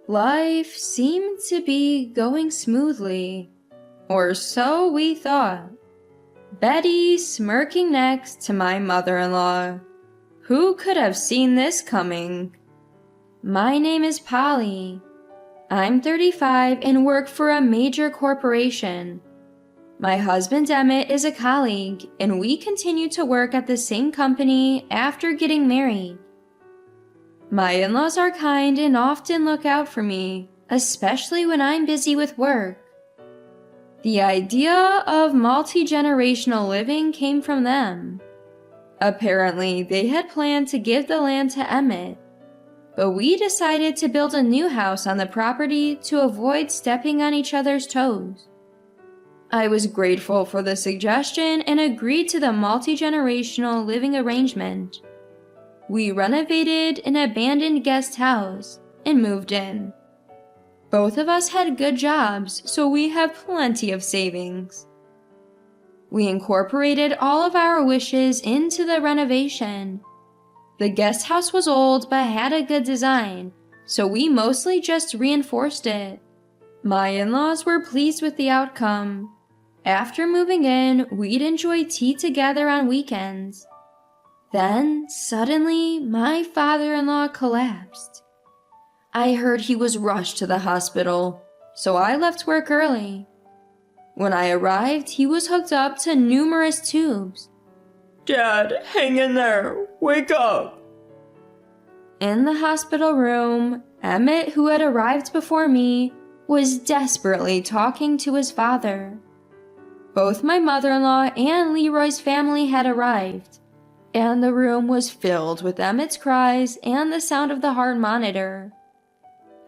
Life seemed to be going smoothly, or so we thought. Betty smirking next to my mother-in-law. Who could have seen this coming? My name is Polly. I'm 35 and work for a major corporation. My husband Emmett is a colleague, and we continue to work at the same company after getting married. My in-laws are kind and often look out for me, especially when I'm busy with work. The idea of multi-generational living came from them. Apparently, they had planned to give the land to Emmett, but we decided to build a new house on the property to avoid stepping on each other's toes. I was grateful for the suggestion and agreed to the multi-generational living arrangement. We renovated an abandoned guest house and moved in. Both of us had good jobs, so we have plenty of savings. We incorporated all of our wishes into the renovation. The guest house was old but had a good design, so we mostly just reinforced it. My in-laws were pleased with the outcome. After moving in, we'd enjoy tea together on weekends. Then, suddenly, my father-in-law collapsed. I heard he was rushed to the hospital, so I left work early. When I arrived, he was hooked up to numerous tubes. Dad, hang in there. Wake up. In the hospital room, Emmett, who had arrived before me, was desperately talking to his father. Both my mother-in-law and Leroy's family had arrived, and the room was filled with Emmett's cries and the sound of the heart monitor.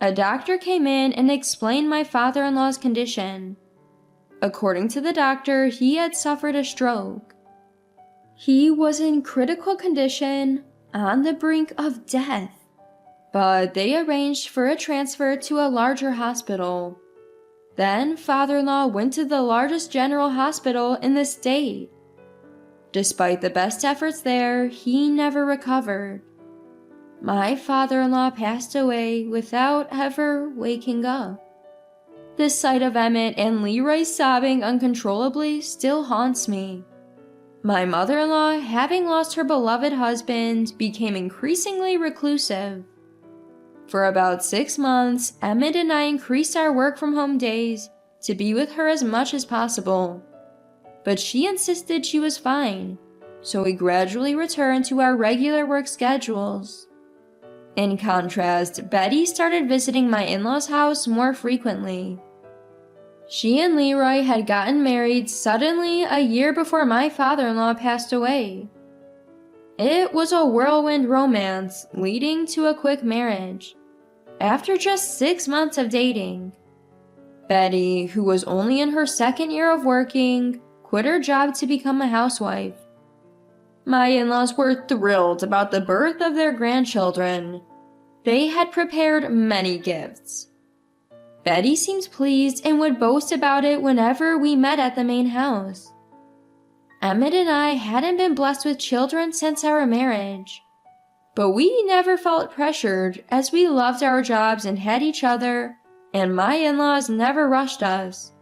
A doctor came in and explained my father-in-law's condition. According to the doctor, he had suffered a stroke. He was in critical condition, on the brink of death, but they arranged for a transfer to a larger hospital. Then father-in-law went to the largest general hospital in the state. Despite the best efforts there, he never recovered. My father-in-law passed away without ever waking up. The sight of Emmett and Leroy sobbing uncontrollably still haunts me. My mother-in-law, having lost her beloved husband, became increasingly reclusive. For about 6 months, Emmett and I increased our work-from-home days to be with her as much as possible. But she insisted she was fine, so we gradually returned to our regular work schedules. In contrast, Betty started visiting my in-laws' house more frequently. She and Leroy had gotten married suddenly a year before my father-in-law passed away. It was a whirlwind romance leading to a quick marriage. After just 6 months of dating, Betty, who was only in her 2nd year of working, quit her job to become a housewife. My in-laws were thrilled about the birth of their grandchildren. They had prepared many gifts. Betty seemed pleased and would boast about it whenever we met at the main house. Emmett and I hadn't been blessed with children since our marriage, but we never felt pressured as we loved our jobs and had each other, and my in-laws never rushed us.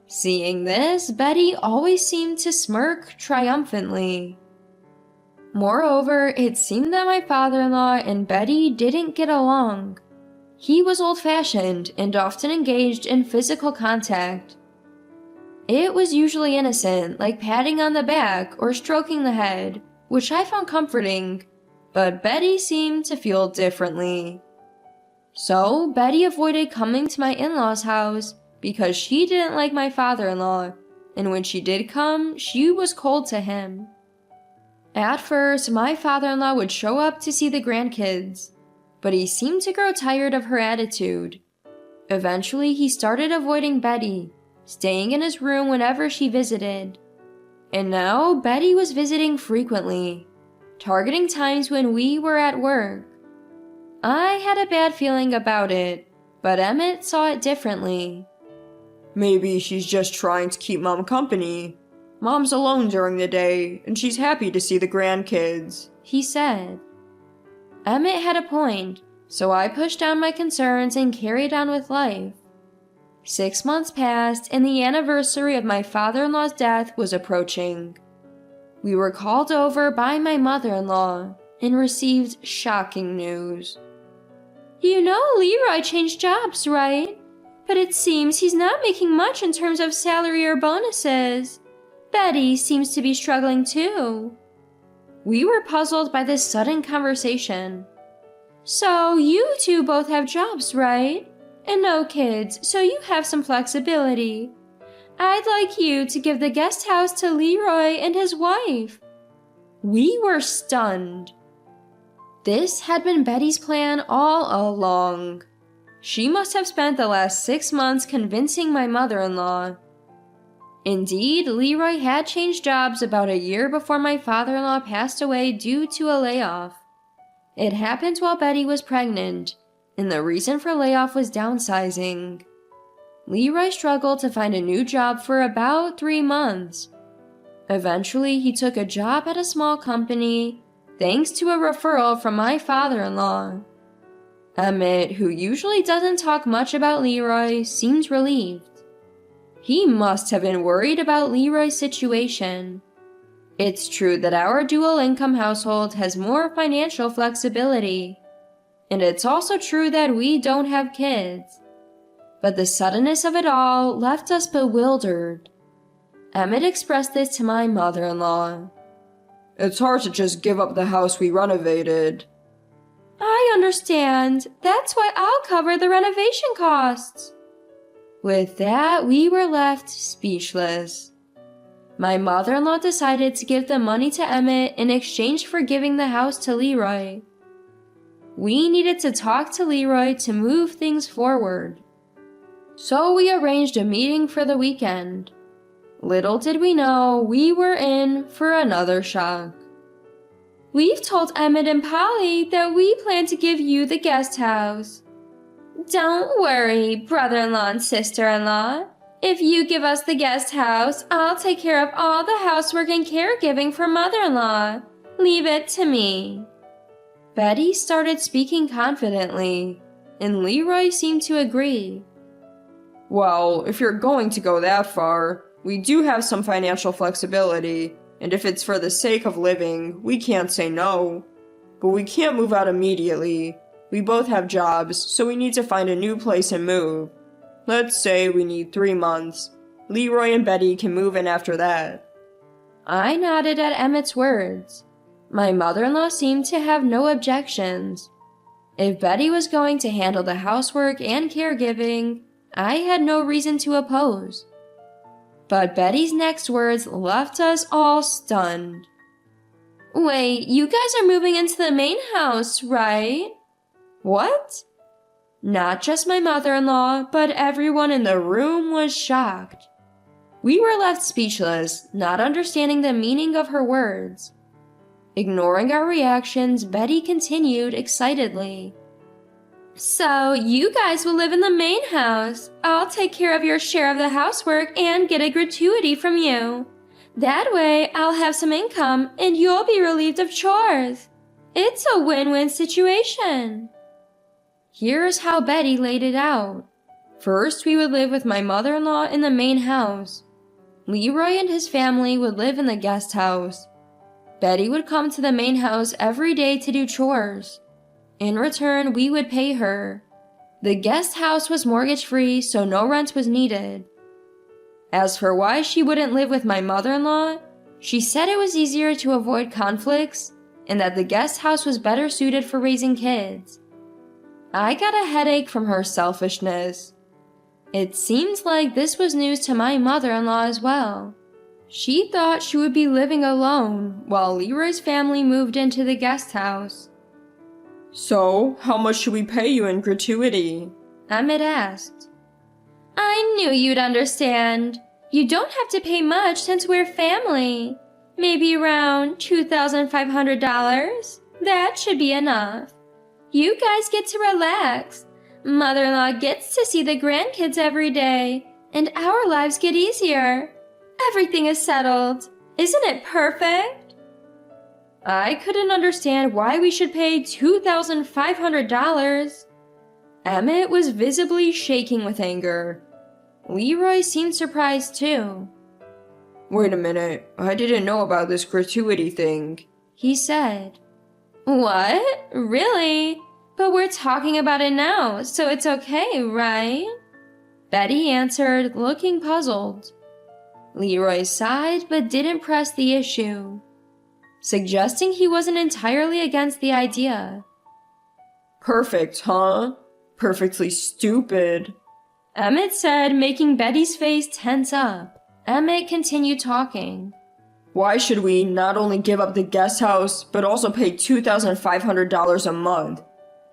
Seeing this, Betty always seemed to smirk triumphantly. Moreover, it seemed that my father-in-law and Betty didn't get along. He was old-fashioned and often engaged in physical contact. It was usually innocent, like patting on the back or stroking the head, which I found comforting, but Betty seemed to feel differently. So, Betty avoided coming to my in-laws' house because she didn't like my father-in-law, and when she did come, she was cold to him. At first, my father-in-law would show up to see the grandkids, but he seemed to grow tired of her attitude. Eventually, he started avoiding Betty, staying in his room whenever she visited. And now, Betty was visiting frequently, targeting times when we were at work. I had a bad feeling about it, but Emmett saw it differently. Maybe she's just trying to keep Mom company. Mom's alone during the day, and she's happy to see the grandkids, he said. Emmett had a point, So I pushed down my concerns and carried on with life. 6 months passed, and the anniversary of my father-in-law's death was approaching. We were called over by my mother-in-law and received shocking news. You know Leroy changed jobs, right? But it seems he's not making much in terms of salary or bonuses. Betty seems to be struggling too. We were puzzled by this sudden conversation. So you two both have jobs, right? And no kids, so you have some flexibility. I'd like you to give the guest house to Leroy and his wife. We were stunned. This had been Betty's plan all along. She must have spent the last 6 months convincing my mother-in-law. Indeed, Leroy had changed jobs about a year before my father-in-law passed away due to a layoff. It happened while Betty was pregnant, and the reason for layoff was downsizing. Leroy struggled to find a new job for about 3 months. Eventually, he took a job at a small company, thanks to a referral from my father-in-law. Emmett, who usually doesn't talk much about Leroy, seemed relieved. He must have been worried about Leroy's situation. It's true that our dual-income household has more financial flexibility, and it's also true that we don't have kids. But the suddenness of it all left us bewildered. Emmett expressed this to my mother-in-law. It's hard to just give up the house we renovated. I understand. That's why I'll cover the renovation costs. With that, we were left speechless. My mother-in-law decided to give the money to Emmett in exchange for giving the house to Leroy. We needed to talk to Leroy to move things forward. So we arranged a meeting for the weekend. Little did we know we were in for another shock. We've told Emmett and Polly that we plan to give you the guest house. Don't worry, brother-in-law and sister-in-law. If you give us the guest house, I'll take care of all the housework and caregiving for mother-in-law. Leave it to me. Betty started speaking confidently, and Leroy seemed to agree. Well, if you're going to go that far, we do have some financial flexibility, and if it's for the sake of living, we can't say no. But we can't move out immediately. We both have jobs, so we need to find a new place and move. Let's say we need 3 months. Leroy and Betty can move in after that. I nodded at Emmett's words. My mother-in-law seemed to have no objections. If Betty was going to handle the housework and caregiving, I had no reason to oppose. But Betty's next words left us all stunned. Wait, you guys are moving into the main house, right? What? Not just my mother-in-law, but everyone in the room was shocked. We were left speechless, not understanding the meaning of her words. Ignoring our reactions, Betty continued excitedly. So, you guys will live in the main house. I'll take care of your share of the housework and get a gratuity from you. That way, I'll have some income and you'll be relieved of chores. It's a win-win situation. Here's how Betty laid it out. First, we would live with my mother-in-law in the main house. Leroy and his family would live in the guest house. Betty would come to the main house every day to do chores. In return, we would pay her. The guest house was mortgage-free, so no rent was needed. As for why she wouldn't live with my mother-in-law, she said it was easier to avoid conflicts and that the guest house was better suited for raising kids. I got a headache from her selfishness. It seems like this was news to my mother-in-law as well. She thought she would be living alone while Leroy's family moved into the guest house. So, how much should we pay you in gratuity? Emmett asked. I knew you'd understand. You don't have to pay much since we're family. Maybe around $2,500. That should be enough. You guys get to relax. Mother-in-law gets to see the grandkids every day, and our lives get easier. Everything is settled. Isn't it perfect? I couldn't understand why we should pay $2,500. Emmett was visibly shaking with anger. Leroy seemed surprised too. Wait a minute, I didn't know about this gratuity thing, he said. What? Really? But we're talking about it now, so it's okay, right? Betty answered, looking puzzled. Leroy sighed but didn't press the issue, suggesting he wasn't entirely against the idea. Perfect, huh? Perfectly stupid, Emmett said, making Betty's face tense up. Emmett continued talking. Why should we not only give up the guest house, but also pay $2,500 a month?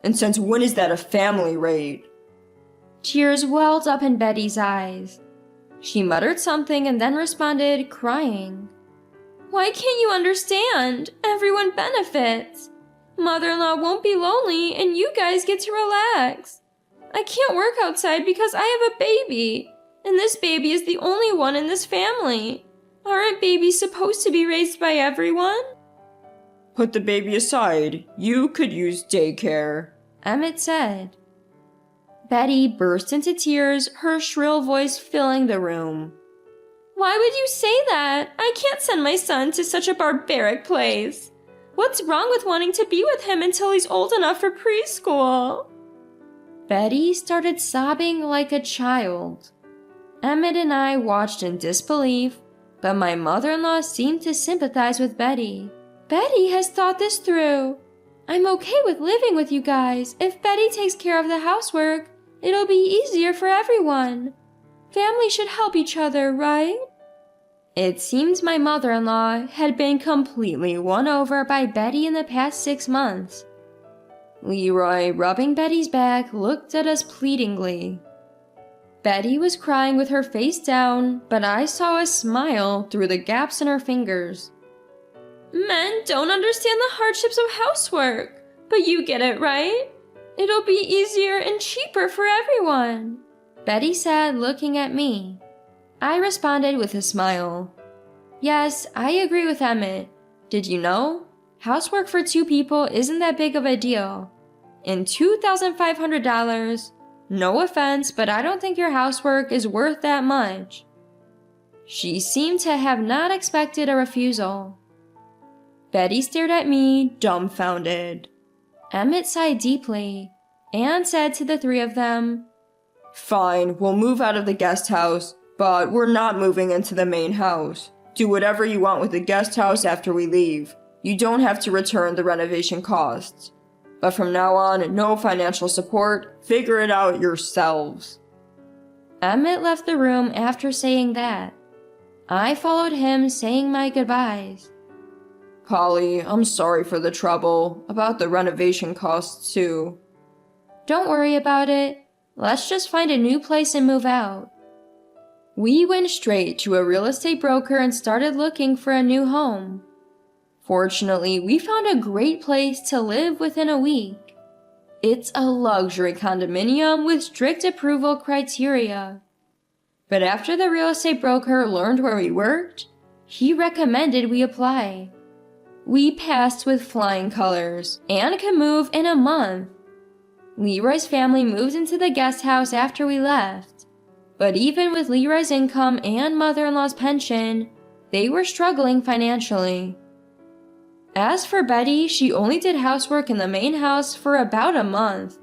And since when is that a family rate? Tears welled up in Betty's eyes. She muttered something and then responded, crying. Why can't you understand? Everyone benefits. Mother-in-law won't be lonely and you guys get to relax. I can't work outside because I have a baby, and this baby is the only one in this family. Aren't babies supposed to be raised by everyone? Put the baby aside. You could use daycare, Emmett said. Betty burst into tears, her shrill voice filling the room. Why would you say that? I can't send my son to such a barbaric place. What's wrong with wanting to be with him until he's old enough for preschool? Betty started sobbing like a child. Emmett and I watched in disbelief, but my mother-in-law seemed to sympathize with Betty. Betty has thought this through. I'm okay with living with you guys. If Betty takes care of the housework, it'll be easier for everyone. Family should help each other, right? It seems my mother-in-law had been completely won over by Betty in the past 6 months. Leroy, rubbing Betty's back, looked at us pleadingly. Betty was crying with her face down, but I saw a smile through the gaps in her fingers. Men don't understand the hardships of housework, but you get it, right? It'll be easier and cheaper for everyone, Betty said, looking at me. I responded with a smile. Yes, I agree with Emmett. Did you know? Housework for 2 people isn't that big of a deal. And $2,500, no offense, but I don't think your housework is worth that much. She seemed to have not expected a refusal. Betty stared at me, dumbfounded. Emmett sighed deeply and said to the 3 of them, Fine, we'll move out of the guest house, but we're not moving into the main house. Do whatever you want with the guest house after we leave. You don't have to return the renovation costs. But from now on, no financial support. Figure it out yourselves. Emmett left the room after saying that. I followed him, saying my goodbyes. Polly, I'm sorry for the trouble. About the renovation costs, too. Don't worry about it. Let's just find a new place and move out. We went straight to a real estate broker and started looking for a new home. Fortunately, we found a great place to live within a week. It's a luxury condominium with strict approval criteria. But after the real estate broker learned where we worked, he recommended we apply. We passed with flying colors and could move in a month. Leroy's family moved into the guest house after we left. But even with Leroy's income and mother-in-law's pension, they were struggling financially. As for Betty, she only did housework in the main house for about a month.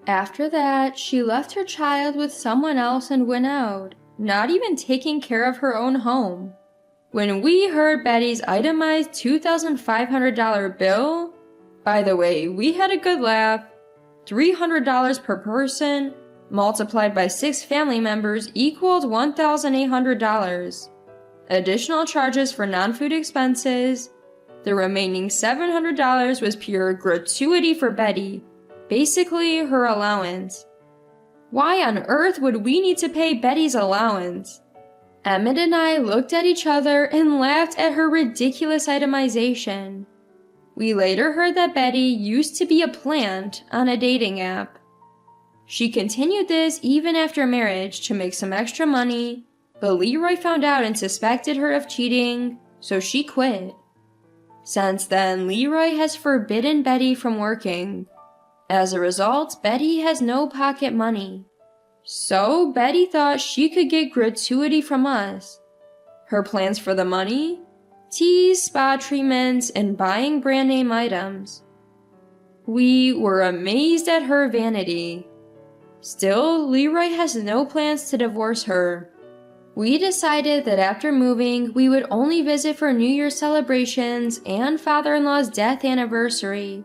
After that, she left her child with someone else and went out, not even taking care of her own home. When we heard Betty's itemized $2,500 bill, by the way, we had a good laugh. $300 per person, multiplied by 6 family members equaled $1,800. Additional charges for non-food expenses. The remaining $700 was pure gratuity for Betty, basically her allowance. Why on earth would we need to pay Betty's allowance? Emmett and I looked at each other and laughed at her ridiculous itemization. We later heard that Betty used to be a plant on a dating app. She continued this even after marriage to make some extra money, but Leroy found out and suspected her of cheating, so she quit. Since then, Leroy has forbidden Betty from working. As a result, Betty has no pocket money. So Betty thought she could get gratuity from us. Her plans for the money? Teas, spa treatments, and buying brand name items. We were amazed at her vanity. Still, Leroy has no plans to divorce her. We decided that after moving, we would only visit for New Year's celebrations and father-in-law's death anniversary.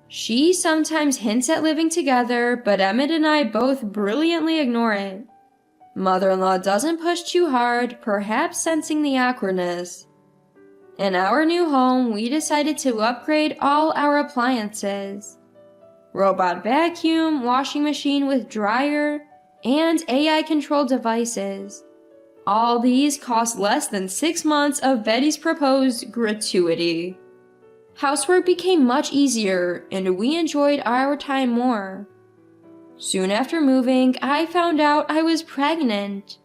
She sometimes hints at living together, but Emmett and I both brilliantly ignore it. Mother-in-law doesn't push too hard, perhaps sensing the awkwardness. In our new home, we decided to upgrade all our appliances. Robot vacuum, washing machine with dryer, and AI-controlled devices. All these cost less than 6 months of Betty's proposed gratuity. Housework became much easier, and we enjoyed our time more. Soon after moving, I found out I was pregnant.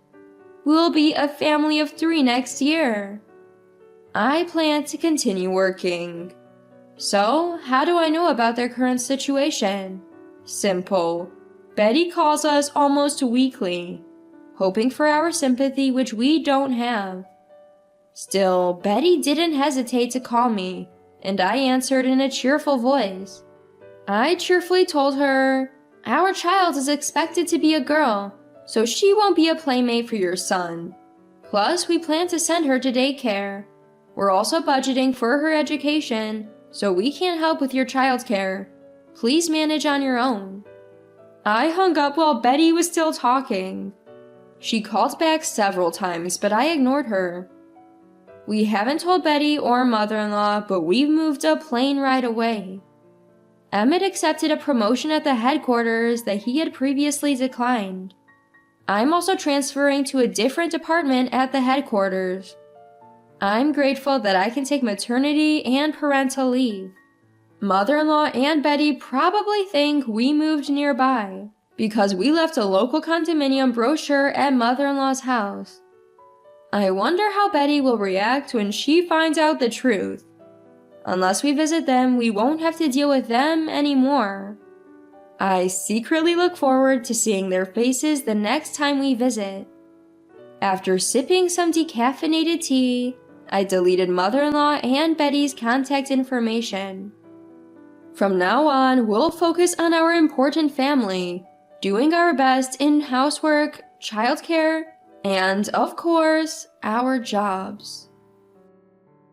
We'll be a family of 3 next year. I plan to continue working. So, how do I know about their current situation? Simple. Betty calls us almost weekly, hoping for our sympathy, which we don't have. Still, Betty didn't hesitate to call me, and I answered in a cheerful voice. I cheerfully told her, "Our child is expected to be a girl, so she won't be a playmate for your son. Plus, we plan to send her to daycare. We're also budgeting for her education, so we can't help with your childcare. Please manage on your own." I hung up while Betty was still talking. She called back several times, but I ignored her. We haven't told Betty or mother-in-law, but we've moved a plane ride away. Emmett accepted a promotion at the headquarters that he had previously declined. I'm also transferring to a different department at the headquarters. I'm grateful that I can take maternity and parental leave. Mother-in-law and Betty probably think we moved nearby because we left a local condominium brochure at mother-in-law's house. I wonder how Betty will react when she finds out the truth. Unless we visit them, we won't have to deal with them anymore. I secretly look forward to seeing their faces the next time we visit. After sipping some decaffeinated tea, I deleted mother-in-law and Betty's contact information. From now on, we'll focus on our important family, doing our best in housework, childcare, and, of course, our jobs.